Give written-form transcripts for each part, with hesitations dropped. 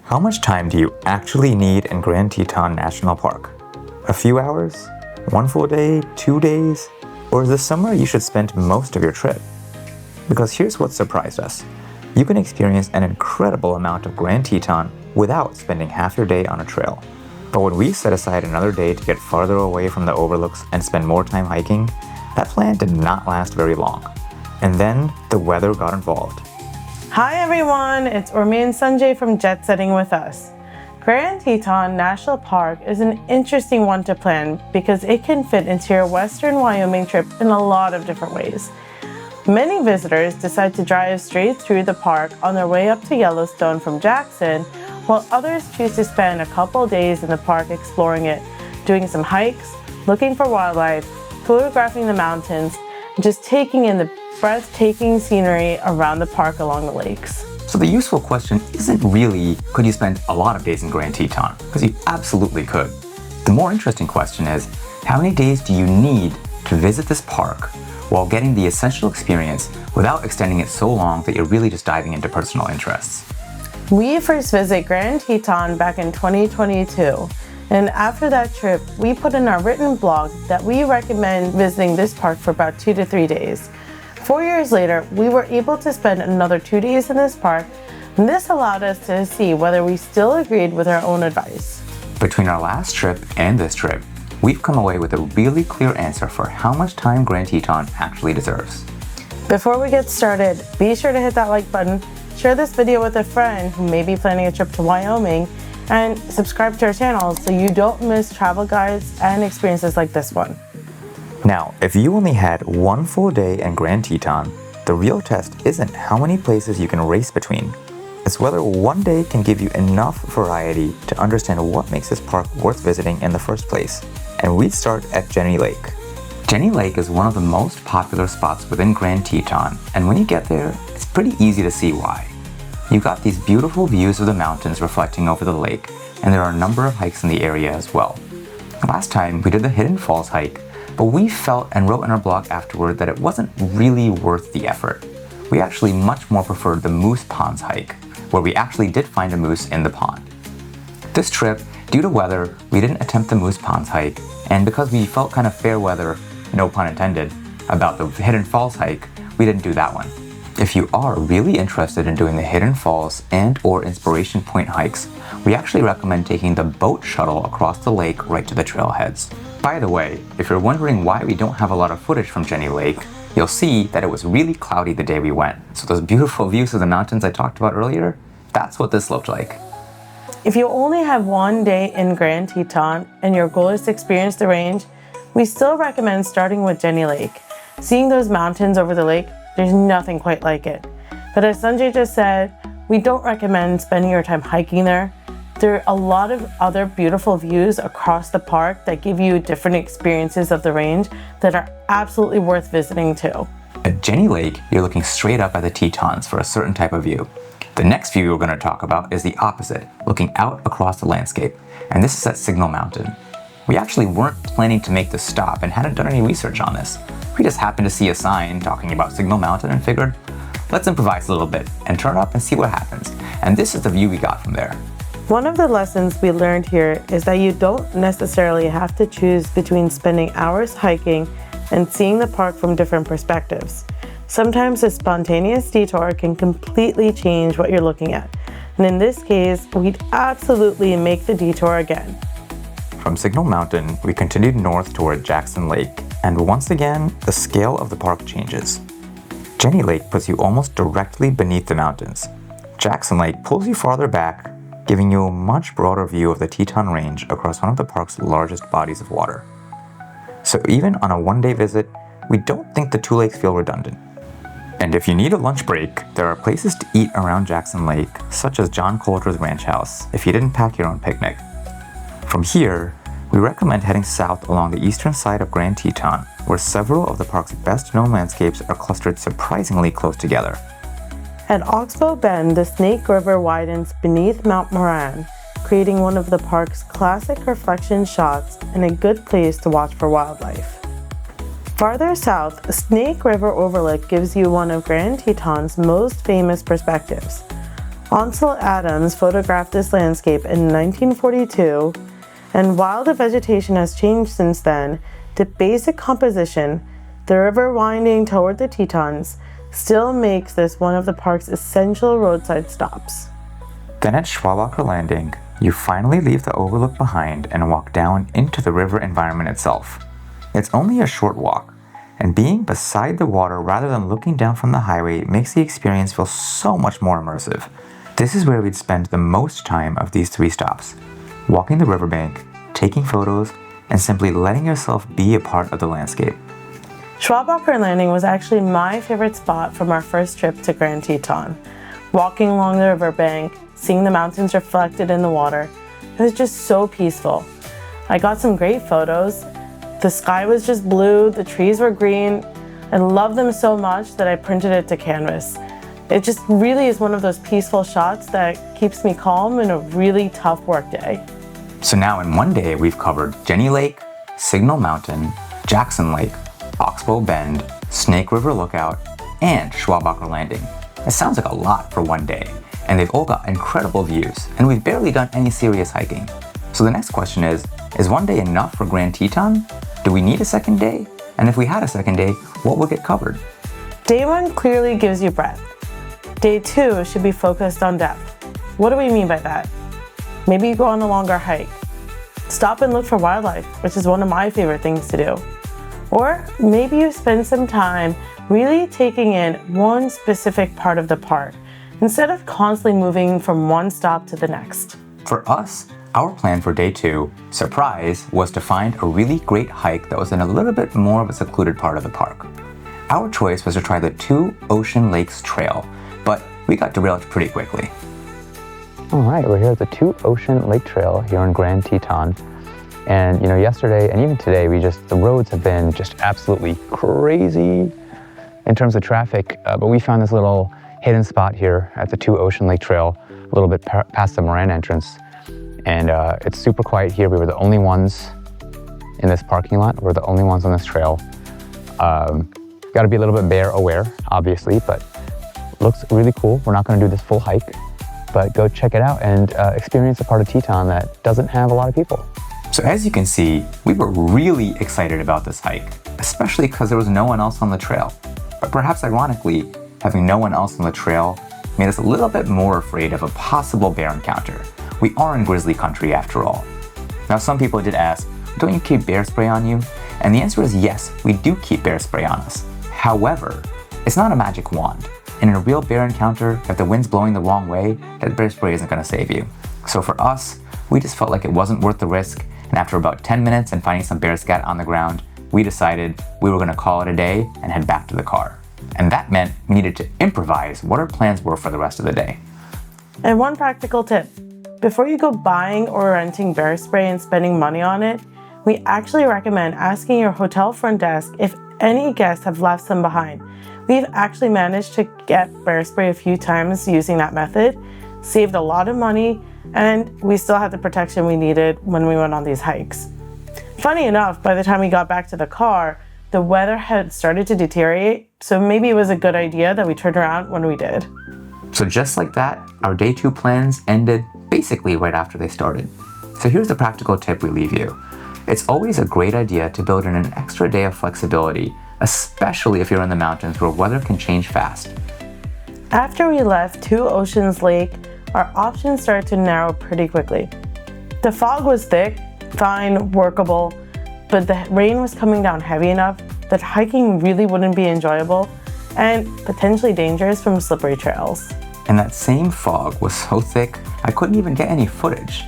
How much time do you actually need in Grand Teton National Park? A few hours? 1 full day? 2 days? Or is this somewhere you should spend most of your trip? Because here's what surprised us. You can experience an incredible amount of Grand Teton without spending half your day on a trail. But when we set aside another day to get farther away from the overlooks and spend more time hiking, that plan did not last very long. And then the weather got involved. Hi everyone, it's Urmi and Sanjay from Jetsetting with us. Grand Teton National Park is an interesting one to plan because it can fit into your Western Wyoming trip in a lot of different ways. Many visitors decide to drive straight through the park on their way up to Yellowstone from Jackson, while others choose to spend a couple days in the park exploring it, doing some hikes, looking for wildlife, photographing the mountains, and just taking in the breathtaking scenery around the park along the lakes. So the useful question isn't really, could you spend a lot of days in Grand Teton? Because you absolutely could. The more interesting question is, how many days do you need to visit this park while getting the essential experience without extending it so long that you're really just diving into personal interests? We first visited Grand Teton back in 2022, and after that trip, we put in our written blog that we recommend visiting this park for about 2 to 3 days. 4 years later, we were able to spend another 2 days in this park, and this allowed us to see whether we still agreed with our own advice. Between our last trip and this trip, we've come away with a really clear answer for how much time Grand Teton actually deserves. Before we get started, be sure to hit that like button, share this video with a friend who may be planning a trip to Wyoming, and subscribe to our channel so you don't miss travel guides and experiences like this one. Now, if you only had 1 full day in Grand Teton, the real test isn't how many places you can race between. It's whether one day can give you enough variety to understand what makes this park worth visiting in the first place. And we'd start at Jenny Lake. Jenny Lake is one of the most popular spots within Grand Teton, and when you get there, it's pretty easy to see why. You've got these beautiful views of the mountains reflecting over the lake, and there are a number of hikes in the area as well. Last time, we did the Hidden Falls hike, but we felt and wrote in our blog afterward that it wasn't really worth the effort. We actually much more preferred the Moose Ponds hike, where we actually did find a moose in the pond. This trip, due to weather, we didn't attempt the Moose Ponds hike, and because we felt kind of fair weather, no pun intended, about the Hidden Falls hike, we didn't do that one. If you are really interested in doing the Hidden Falls and/or Inspiration Point hikes, we actually recommend taking the boat shuttle across the lake right to the trailheads. By the way, if you're wondering why we don't have a lot of footage from Jenny Lake, you'll see that it was really cloudy the day we went. So those beautiful views of the mountains I talked about earlier, that's what this looked like. If you only have 1 day in Grand Teton and your goal is to experience the range, we still recommend starting with Jenny Lake. Seeing those mountains over the lake, there's nothing quite like it. But as Sanjay just said, we don't recommend spending your time hiking there. There are a lot of other beautiful views across the park that give you different experiences of the range that are absolutely worth visiting too. At Jenny Lake, you're looking straight up at the Tetons for a certain type of view. The next view we're going to talk about is the opposite, looking out across the landscape, and this is at Signal Mountain. We actually weren't planning to make this stop and hadn't done any research on this. We just happened to see a sign talking about Signal Mountain and figured, let's improvise a little bit and turn up and see what happens. And this is the view we got from there. One of the lessons we learned here is that you don't necessarily have to choose between spending hours hiking and seeing the park from different perspectives. Sometimes a spontaneous detour can completely change what you're looking at. And in this case, we'd absolutely make the detour again. From Signal Mountain, we continued north toward Jackson Lake, and once again, the scale of the park changes. Jenny Lake puts you almost directly beneath the mountains. Jackson Lake pulls you farther back, giving you a much broader view of the Teton Range across one of the park's largest bodies of water. So even on a one-day visit, we don't think the two lakes feel redundant. And if you need a lunch break, there are places to eat around Jackson Lake, such as John Coulter's Ranch House, if you didn't pack your own picnic. From here, we recommend heading south along the eastern side of Grand Teton, where several of the park's best-known landscapes are clustered surprisingly close together. At Oxbow Bend, the Snake River widens beneath Mount Moran, creating one of the park's classic reflection shots and a good place to watch for wildlife. Farther south, Snake River Overlook gives you one of Grand Teton's most famous perspectives. Ansel Adams photographed this landscape in 1942, and while the vegetation has changed since then, the basic composition, the river winding toward the Tetons, still makes this one of the park's essential roadside stops. Then at Schwabacher Landing, you finally leave the Overlook behind and walk down into the river environment itself. It's only a short walk, and being beside the water rather than looking down from the highway makes the experience feel so much more immersive. This is where we'd spend the most time of these 3 stops, walking the riverbank, taking photos, and simply letting yourself be a part of the landscape. Schwabacher Landing was actually my favorite spot from our first trip to Grand Teton. Walking along the riverbank, seeing the mountains reflected in the water, it was just so peaceful. I got some great photos. The sky was just blue, the trees were green. I loved them so much that I printed it to canvas. It just really is one of those peaceful shots that keeps me calm in a really tough work day. So now in one day, we've covered Jenny Lake, Signal Mountain, Jackson Lake, Oxbow Bend, Snake River Lookout, and Schwabacher Landing. It sounds like a lot for one day, and they've all got incredible views, and we've barely done any serious hiking. So the next question is one day enough for Grand Teton? Do we need a second day? And if we had a second day, what would get covered? Day 1 clearly gives you breadth. Day 2 should be focused on depth. What do we mean by that? Maybe you go on a longer hike. Stop and look for wildlife, which is one of my favorite things to do. Or maybe you spend some time really taking in one specific part of the park, instead of constantly moving from one stop to the next. For us, our plan for day 2, surprise, was to find a really great hike that was in a little bit more of a secluded part of the park. Our choice was to try the 2 Ocean Lakes Trail, but we got derailed pretty quickly. All right, we're here at the 2 Ocean Lake Trail here in Grand Teton. And yesterday and even today, the roads have been just absolutely crazy in terms of traffic. But we found this little hidden spot here at the 2 Ocean Lake Trail, a little bit past the Moran entrance. And it's super quiet here. We were the only ones in this parking lot. We're the only ones on this trail. Got to be a little bit bear aware, obviously, but looks really cool. We're not going to do this full hike, but go check it out and experience a part of Teton that doesn't have a lot of people. So as you can see, we were really excited about this hike, especially because there was no one else on the trail. But perhaps ironically, having no one else on the trail made us a little bit more afraid of a possible bear encounter. We are in grizzly country after all. Now some people did ask, don't you keep bear spray on you? And the answer is yes, we do keep bear spray on us. However, it's not a magic wand. And in a real bear encounter, if the wind's blowing the wrong way, that bear spray isn't going to save you. So for us, we just felt like it wasn't worth the risk, and after about 10 minutes and finding some bear scat on the ground, we decided we were going to call it a day and head back to the car. And that meant we needed to improvise what our plans were for the rest of the day. And one practical tip, before you go buying or renting bear spray and spending money on it, we actually recommend asking your hotel front desk if any guests have left some behind. We've actually managed to get bear spray a few times using that method, saved a lot of money, and we still had the protection we needed when we went on these hikes. Funny enough, by the time we got back to the car, the weather had started to deteriorate, so maybe it was a good idea that we turned around when we did. So just like that, our day 2 plans ended basically right after they started. So here's the practical tip we leave you. It's always a great idea to build in an extra day of flexibility, especially if you're in the mountains where weather can change fast. After we left 2 Oceans Lake, our options started to narrow pretty quickly. The fog was thick, fine, workable, but the rain was coming down heavy enough that hiking really wouldn't be enjoyable and potentially dangerous from slippery trails. And that same fog was so thick, I couldn't even get any footage.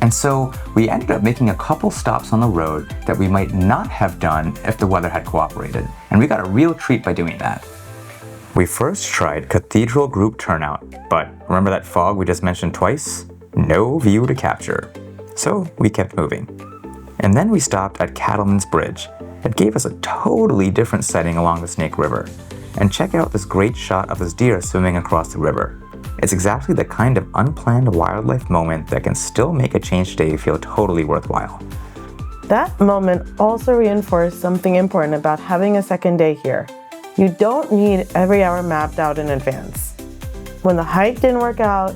And so we ended up making a couple stops on the road that we might not have done if the weather had cooperated. And we got a real treat by doing that. We first tried Cathedral Group Turnout, but remember that fog we just mentioned twice? No view to capture. So we kept moving. And then we stopped at Cattleman's Bridge. It gave us a totally different setting along the Snake River. And check out this great shot of this deer swimming across the river. It's exactly the kind of unplanned wildlife moment that can still make a changed day feel totally worthwhile. That moment also reinforced something important about having a second day here. You don't need every hour mapped out in advance. When the hike didn't work out,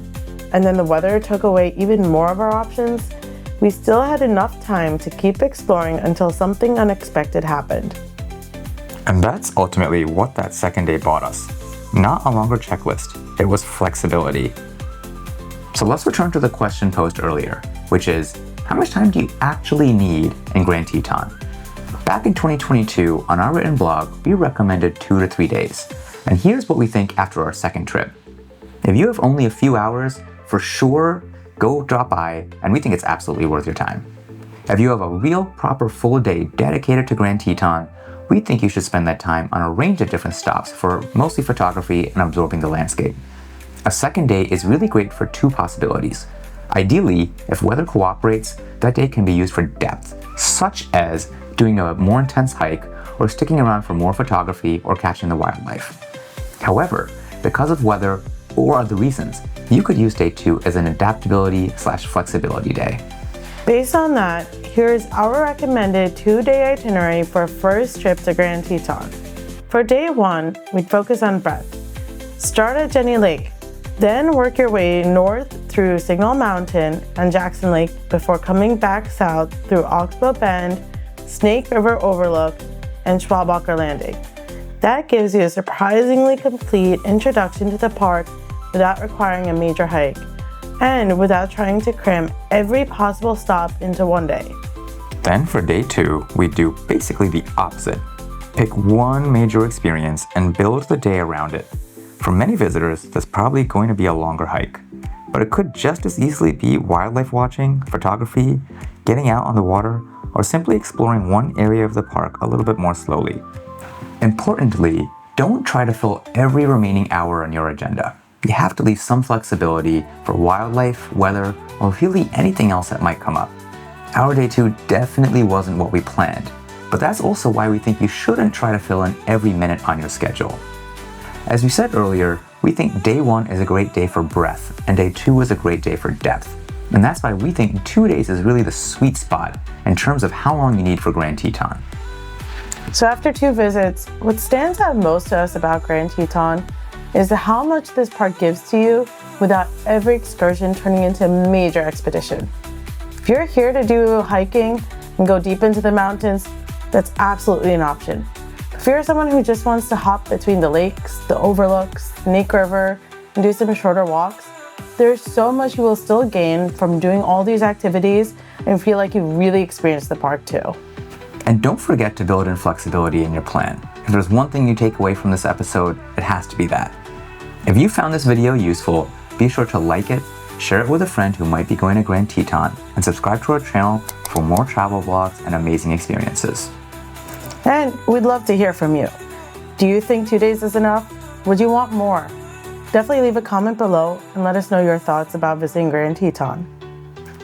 and then the weather took away even more of our options, we still had enough time to keep exploring until something unexpected happened. And that's ultimately what that second day brought us. Not a longer checklist, it was flexibility. So let's return to the question posed earlier, which is, how much time do you actually need in Grand Teton? Back in 2022, on our written blog, we recommended 2 to 3 days. And here's what we think after our second trip. If you have only a few hours, for sure, go drop by, and we think it's absolutely worth your time. If you have a real proper full day dedicated to Grand Teton, we think you should spend that time on a range of different stops for mostly photography and absorbing the landscape. A second day is really great for 2 possibilities. Ideally, if weather cooperates, that day can be used for depth, such as doing a more intense hike or sticking around for more photography or catching the wildlife. However, because of weather or other reasons, you could use day 2 as an adaptability/flexibility day. Based on that, here is our recommended 2-day itinerary for a first trip to Grand Teton. For day 1, we'd focus on breadth. Start at Jenny Lake, then work your way north through Signal Mountain and Jackson Lake before coming back south through Oxbow Bend, Snake River Overlook, and Schwabacher Landing. That gives you a surprisingly complete introduction to the park without requiring a major hike, and without trying to cram every possible stop into one day. Then for day 2, we do basically the opposite. Pick one major experience and build the day around it. For many visitors, that's probably going to be a longer hike, but it could just as easily be wildlife watching, photography, getting out on the water, or simply exploring one area of the park a little bit more slowly. Importantly, don't try to fill every remaining hour on your agenda. You have to leave some flexibility for wildlife, weather, or really anything else that might come up. Our day 2 definitely wasn't what we planned, but that's also why we think you shouldn't try to fill in every minute on your schedule. As we said earlier, we think day 1 is a great day for breadth, and day 2 is a great day for depth. And that's why we think 2 days is really the sweet spot in terms of how long you need for Grand Teton. So after 2 visits, what stands out most to us about Grand Teton is how much this park gives to you without every excursion turning into a major expedition. If you're here to do hiking and go deep into the mountains, that's absolutely an option. If you're someone who just wants to hop between the lakes, the overlooks, Snake River, and do some shorter walks, there's so much you will still gain from doing all these activities and feel like you really experienced the park too. And don't forget to build in flexibility in your plan. If there's one thing you take away from this episode, it has to be that. If you found this video useful, be sure to like it, share it with a friend who might be going to Grand Teton, and subscribe to our channel for more travel vlogs and amazing experiences. And we'd love to hear from you. Do you think 2 days is enough? Would you want more? Definitely leave a comment below and let us know your thoughts about visiting Grand Teton.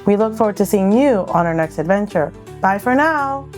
We look forward to seeing you on our next adventure. Bye for now!